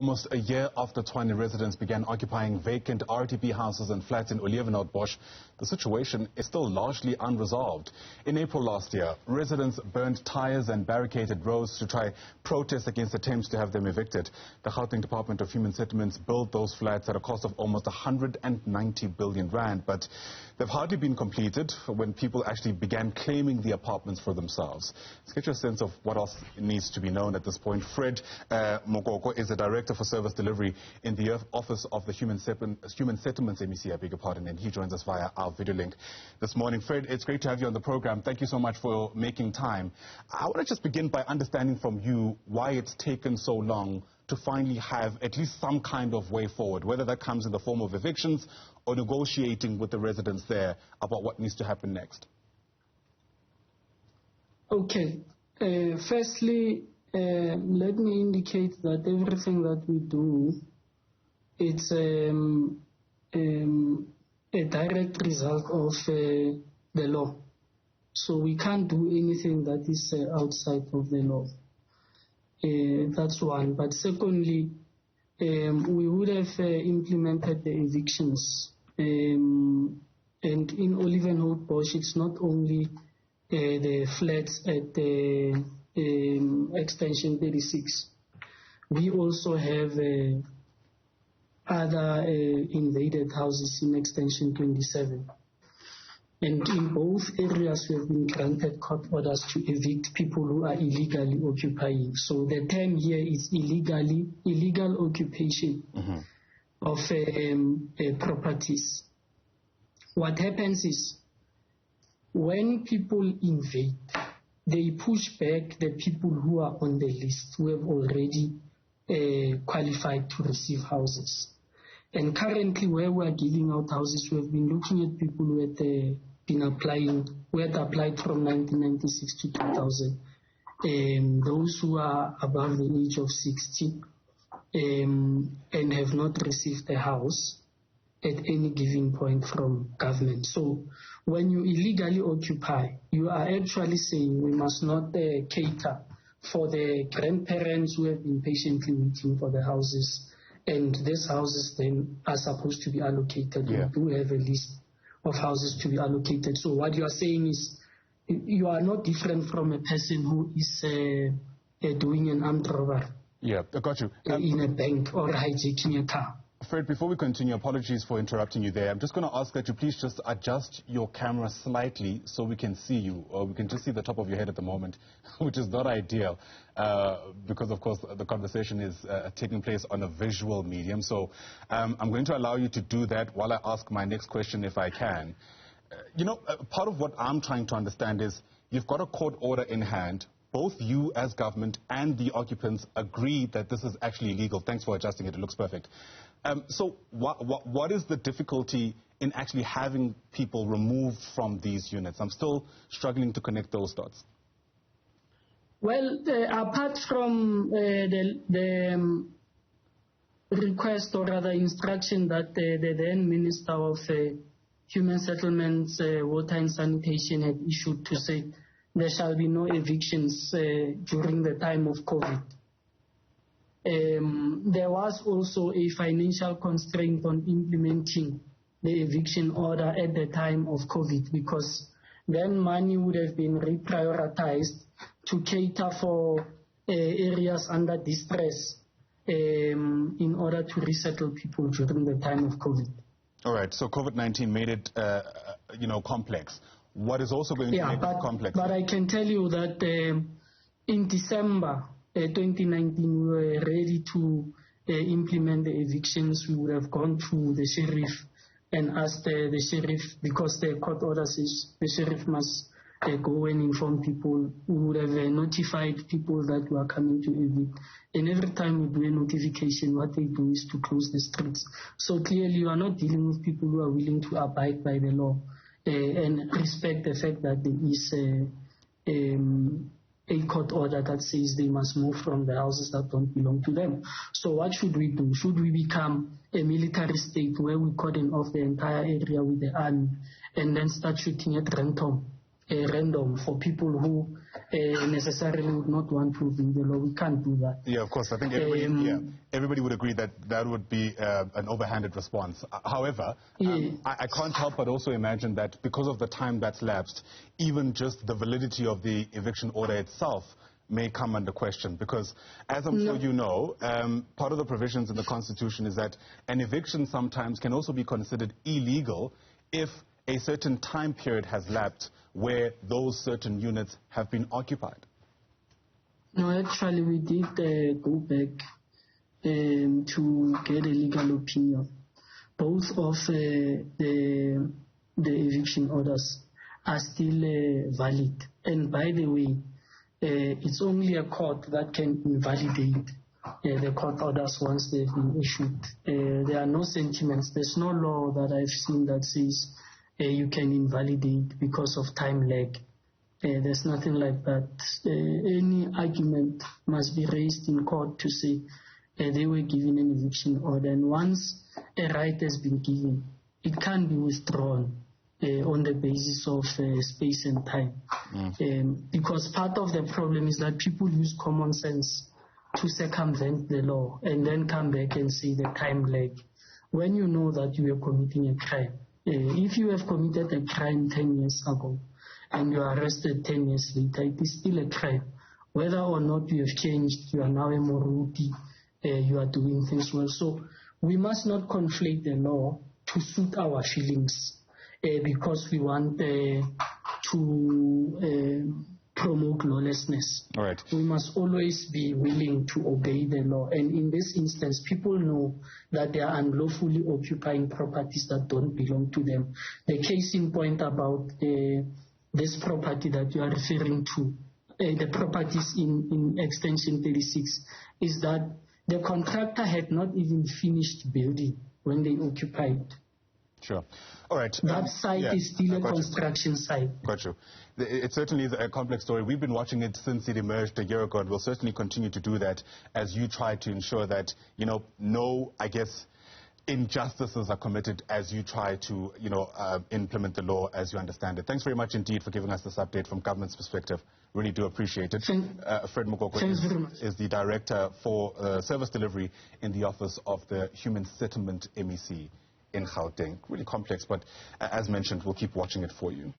Almost a year after Tshwane residents began occupying vacant RDP houses and flats in Olievenhoutbosch, the situation is still largely unresolved. In April last year, residents burned tyres and barricaded roads to try protest against attempts to have them evicted. The Gauteng Department of Human Settlements built those flats at a cost of almost 190 billion rand, but they've hardly been completed when people actually began claiming the apartments for themselves. Let's get you a sense of what else needs to be known at this point. Fred Mokoko is the Director for Service Delivery in the Office of the Human Settlements MEC, I beg your pardon, and he joins us via our video link this morning. Fred, it's great to have you on the program. Thank you so much for making time. I want to just begin by understanding from you why it's taken so long to finally have at least some kind of way forward, whether that comes in the form of evictions or negotiating with the residents there about what needs to happen next. Okay. Firstly, let me indicate that everything that we do, it's a direct result of the law. So we can't do anything that is outside of the law. That's one. But secondly, we would have implemented the evictions. And in Olievenhoutbosch, it's not only the flats at the extension 36. We also have other invaded houses in extension 27. And in both areas, we have been granted court orders to evict people who are illegally occupying. So the term here is illegal occupation of properties. What happens is, when people invade, they push back the people who are on the list, who have already qualified to receive houses. And currently, where we are giving out houses, we have been looking at people who had been applying, who had applied from 1996 to 2000. Those who are above the age of 60 and have not received a house at any given point from government. So when you illegally occupy, you are actually saying we must not cater for the grandparents who have been patiently waiting for the houses, and these houses then are supposed to be allocated. Yeah. We do have a list of houses to be allocated. So what you are saying is you are not different from a person who is doing an armed robbery. Yeah, I got you. In a bank or hijacking a car. Fred, before we continue, apologies for interrupting you there. I'm just going to ask that you please just adjust your camera slightly so we can see you. We can just see the top of your head at the moment, which is not ideal because, of course, the conversation is taking place on a visual medium. So I'm going to allow you to do that while I ask my next question, if I can. Part of what I'm trying to understand is you've got a court order in hand. Both you as government and the occupants agree that this is actually illegal. Thanks for adjusting it. It looks perfect. So what is the difficulty in actually having people removed from these units? I'm still struggling to connect those dots. Well, apart from the request or rather instruction that the then Minister of Human Settlements, Water and Sanitation had issued to say there shall be no evictions during the time of COVID. There was also a financial constraint on implementing the eviction order at the time of COVID, because then money would have been reprioritized to cater for areas under distress in order to resettle people during the time of COVID. All right, so COVID-19 made it, complex. What is also going to make it complex? But I can tell you that in December 2019, we were ready to implement the evictions. We would have gone to the sheriff and asked the sheriff, because the court order says the sheriff must go and inform people. We would have notified people that we are coming to evict. And every time we do a notification, what they do is to close the streets. So clearly, you are not dealing with people who are willing to abide by the law and respect the fact that there is a court order that says they must move from the houses that don't belong to them. So what should we do? Should we become a military state where we cordon off the entire area with the army and then start shooting at random random for people who necessarily would not want to obey the law. We can't do that. Yeah, of course. I think everybody would agree that that would be an overhanded response. However, I can't help but also imagine that because of the time that's lapsed, even just the validity of the eviction order itself may come under question, because as I'm sure you know, part of the provisions in the Constitution is that an eviction sometimes can also be considered illegal if a certain time period has lapsed where those certain units have been occupied. No, actually we did go back to get a legal opinion. Both of the eviction orders are still valid. And by the way, it's only a court that can invalidate the court orders once they've been issued. There are no sentiments. There's no law that I've seen that says you can invalidate because of time lag. There's nothing like that. Any argument must be raised in court to say they were given an eviction order. And once a right has been given, it can be withdrawn on the basis of space and time. Because part of the problem is that people use common sense to circumvent the law and then come back and say the time lag. When you know that you are committing a crime, if you have committed a crime 10 years ago and you are arrested 10 years later, it is still a crime. Whether or not you have changed, you are now a Moruti, you are doing things well. So we must not conflate the law to suit our feelings because we want to promote lawlessness. All right. We must always be willing to obey the law. And in this instance, people know that they are unlawfully occupying properties that don't belong to them. The case in point about this property that you are referring to, the properties in Extension 36, is that the contractor had not even finished building when they occupied. Sure. All right. That site is still a construction site. Got you. It certainly is a complex story. We've been watching it since it emerged a year ago, and we'll certainly continue to do that as you try to ensure that, no, I guess, injustices are committed as you try to, implement the law as you understand it. Thanks very much indeed for giving us this update from government's perspective. Really do appreciate it. Fred Mokoko is the Director for Service Delivery in the Office of the Human Settlement MEC in Gauteng. Really complex, but as mentioned, we'll keep watching it for you.